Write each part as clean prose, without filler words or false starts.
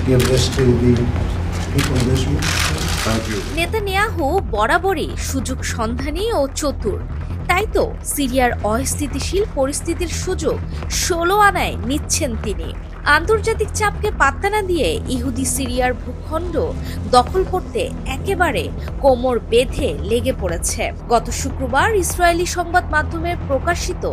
give this to the people of Israel. Thank you. Netanyahu বরাবরই সুযোগ সন্ধানী ও চতুর। তাই তো সিরিয়ার অস্থিতিশীল পরিস্থিতির সুযোগ 16 আনায় নিচ্ছেন তিনি। আন্তর্জাতিক চাপকে পাত্তা না দিয়ে ইহুদি সিরিয়ার ভূখণ্ড দখল করতে একেবারে কোমর বেঁধে লেগে পড়েছে। গত শুক্রবার ইসরায়েলি সংবাদ মাধ্যমে প্রকাশিত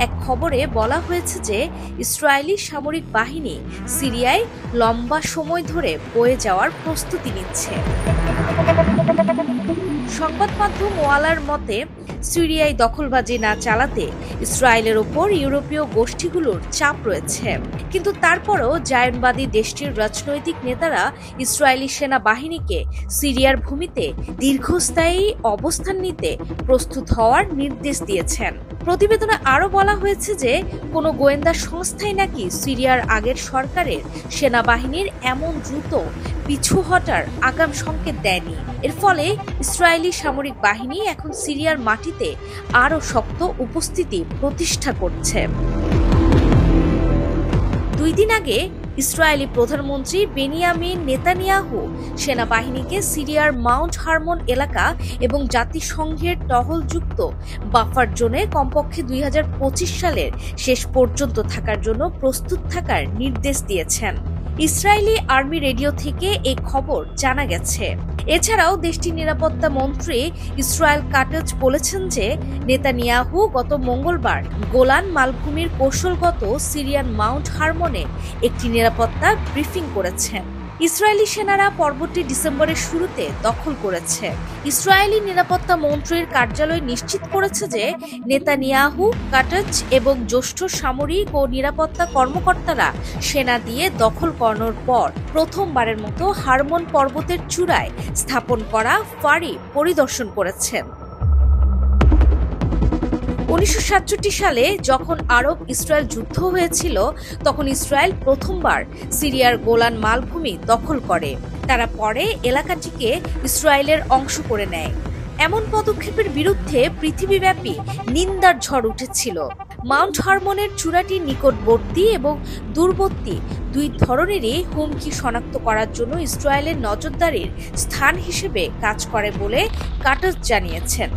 এক খবরে বলা হয়েছে যে ইসরায়েলি সামরিক বাহিনী সিরিয়ায় লম্বা সময় ধরে বয়ে যাওয়ার প্রস্তুতি নিচ্ছে। সংবাদ মাধ্যম ওয়ালার মতে সিরিয়ায় দখলবাজি না চালাতে ইসরায়েলের ওপর ইউরোপীয় গোষ্ঠীগুলোর চাপ রয়েছে, কিন্তু তারপরও জায়নবাদী দেশটির রাজনৈতিক নেতারা ইসরায়েলি সেনাবাহিনীকে সিরিয়ার ভূমিতে দীর্ঘস্থায়ী অবস্থান নিতে প্রস্তুত হওয়ার নির্দেশ দিয়েছেন। প্রতিবেদনে আরও বলা হয়েছে যে কোনো গোয়েন্দা সংস্থাই নাকি সিরিয়ার আগের সরকারের সেনাবাহিনীর এমন দ্রুত পিছু হটার আগাম সংকেত দেয়নি। এর ফলে ইসরায়েলি সামরিক বাহিনী এখন সিরিয়ার মাটিতে আরও শক্ত উপস্থিতি প্রতিষ্ঠা করছে। 2 দিন আগে ইসরায়েলি প্রধানমন্ত্রী বেনিয়ামিন নেতানিয়াহু সেনাবাহিনীকে সিরিয়ার মাউন্ট হারমন এলাকা এবং জাতিসংঘের টহলযুক্ত বাফার জোনে কমপক্ষে 2025 সালের শেষ পর্যন্ত থাকার জন্য প্রস্তুত থাকার নির্দেশ দিয়েছেন। ইসরায়েলি আর্মি রেডিও থেকে এই খবর জানা গেছে। এছাড়াও দেশটির নিরাপত্তা মন্ত্রী ইসরায়েল কাটজ বলেছেন যে নেতানিয়াহু গত মঙ্গলবার গোলান মালভূমির কৌশলগত সিরিয়ান মাউন্ট হারমনে একটি নিরাপত্তা ব্রিফিং করেছেন। ইসরায়েলি সেনারা পর্বতটি ডিসেম্বরের শুরুতে দখল করেছে। ইসরায়েলি নিরাপত্তা মন্ত্রীর কার্যালয় নিশ্চিত করেছে যে নেতানিয়াহু, কাটজ এবং জ্যেষ্ঠ সামরিক ও নিরাপত্তা কর্মকর্তারা সেনা দিয়ে দখল করানোর পর প্রথমবারের মতো হারমন পর্বতের চূড়ায় স্থাপন করা ফাঁড়ি পরিদর্শন করেছেন। 1967 সালে যখন আরব ইসরায়েল যুদ্ধ হয়েছিল তখন ইসরায়েল প্রথমবার সিরিয়ার গোলান মালভূমি দখল করে। তারা পরে এলাকাটিকে ইসরায়েলের অংশ করে নেয়। এমন পদক্ষেপের বিরুদ্ধে পৃথিবীব্যাপী নিন্দার ঝড় উঠেছিল। মাউন্ট হারমনের চূড়াটি নিকটবর্তী এবং দূরবর্তী দুই ধরনেরই হুমকি শনাক্ত করার জন্য ইসরায়েলের নজরদারির স্থান হিসেবে কাজ করে বলে কাটজ জানিয়েছেন।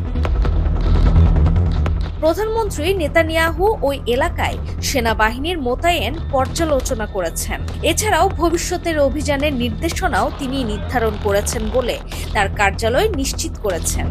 প্রধানমন্ত্রী নেতানিয়াহু ওই এলাকায় সেনাবাহিনীর মোতায়েন পর্যালোচনা করেছেন। এছাড়াও ভবিষ্যতের অভিযানের নির্দেশনাও তিনি নির্ধারণ করেছেন বলে তার কার্যালয় নিশ্চিত করেছেন।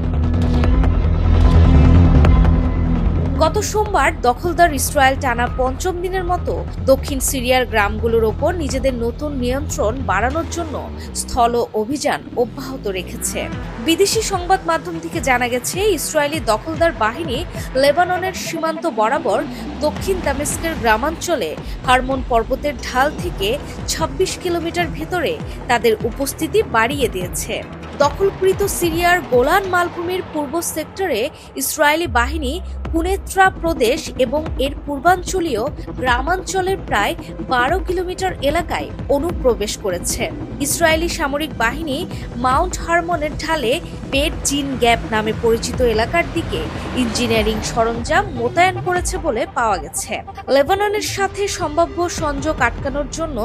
গত সোমবার দখলদার ইসরায়েল টানা 5ম দিনের মতো দক্ষিণ সিরিয়ার গ্রামগুলোর ওপর নিজেদের নতুন নিয়ন্ত্রণ বাড়ানোর জন্য স্থল অভিযান অব্যাহত রেখেছে। বিদেশি সংবাদ মাধ্যম থেকে জানা গেছে ইসরায়েলি দখলদার বাহিনী লেবাননের সীমান্ত বরাবর দক্ষিণ দামেস্কের গ্রামাঞ্চলে হারমন পর্বতের ঢাল থেকে 26 কিলোমিটার ভেতরে তাদের উপস্থিতি বাড়িয়ে দিয়েছে। দখলকৃত সিরিয়ার গোলান মালভূমির পূর্ব সেক্টরে ইসরায়েলি বাহিনী কুনেত্রা প্রদেশ এবং এর পূর্বাঞ্চলীয় গ্রামাঞ্চলের প্রায় 12 কিলোমিটার এলাকায় অনুপ্রবেশ করেছে। ইসরায়েলি সামরিক বাহিনী মাউন্ট হারমনের ঢালে বেট জিন গ্যাপ নামে পরিচিত এলাকার দিকে ইঞ্জিনিয়ারিং সরঞ্জাম মোতায়েন করেছে বলে পাওয়া গেছে। লেবাননের সাথে সম্ভাব্য সংযোগ আটকানোর জন্য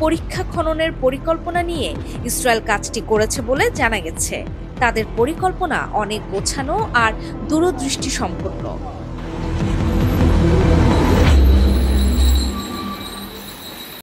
পরীক্ষা খননের পরিকল্পনা নিয়ে ইসরায়েল কাজটি করেছে বলে জানা গেছে। তাদের পরিকল্পনা অনেক গোছানো আর দূরদৃষ্টি সম্পন্ন।